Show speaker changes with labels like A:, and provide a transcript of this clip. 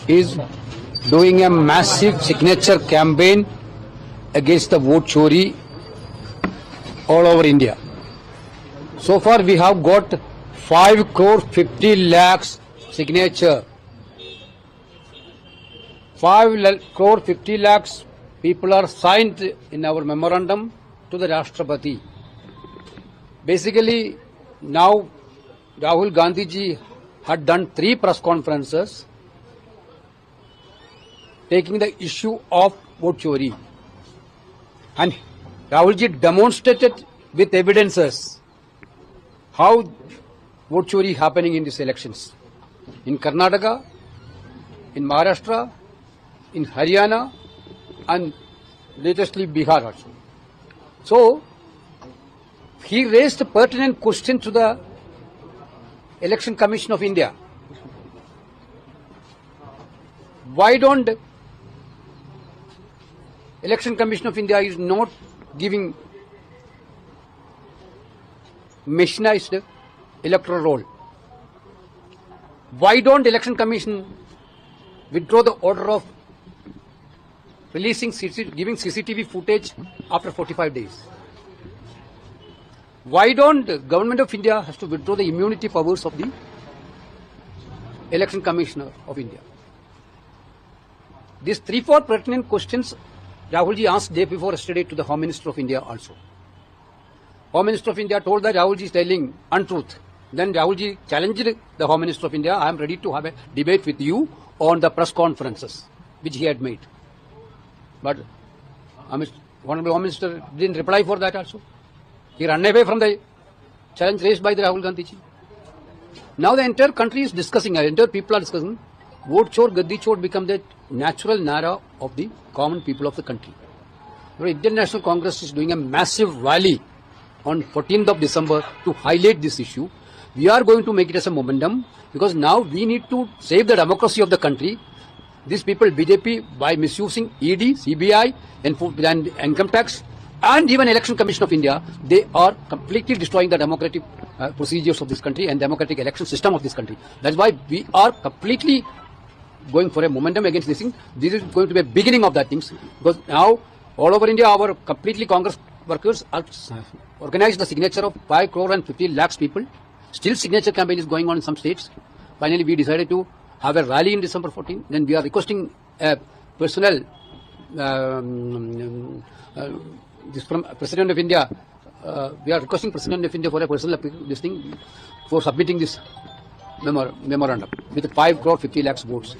A: is doing a massive signature campaign against the vote chori all over India. So far we have got 5 crore 50 lakhs signature. 5 crore 50 lakhs people are signed in our memorandum to the Rashtrapati. Basically, now Rahul Gandhi ji had done 3 press conferences taking the issue of vote chori. And Rahul ji demonstrated with evidences how vote chori happening in these elections. In Karnataka, in Maharashtra, in Haryana, and latestly Bihar also. So, he raised a pertinent question to the Election Commission of India. Why don't Election Commission of India is not giving machinized electoral roll? Why don't Election Commission withdraw the order of releasing giving CCTV footage after 45 days? Why don't the Government of India has to withdraw the immunity powers of the Election Commissioner of India? These 3-4 pertinent questions Rahul ji asked day before yesterday to the Home Minister of India also. Home Minister of India told that Rahul ji is telling untruth. Then Rahul ji challenged the Home Minister of India, I am ready to have a debate with you on the press conferences which he had made. But Honorable Home Minister didn't reply for that also. He ran away from the challenge raised by the Rahul Gandhi ji. Now the entire country is discussing, entire people are discussing, vote chor, gaddi chor become the natural narrative of the common people of the country. The Indian National Congress is doing a massive rally on 14th of December to highlight this issue. We are going to make it as a momentum because now we need to save the democracy of the country. These people, BJP, by misusing ED, CBI, and income tax, and even Election Commission of India, they are completely destroying the democratic procedures of this country and democratic election system of this country. That's why we are completely going for a momentum against this thing. This is going to be a beginning of that things because now all over India our completely Congress workers are organized the signature of 5 crore and 50 lakhs people. Still signature campaign is going on in some states. Finally we decided to have a rally in December 14. Then we are requesting a personnel this from President of India. We are requesting President of India for a personal this thing for submitting this memorandum with 5 crore 50 lakhs votes.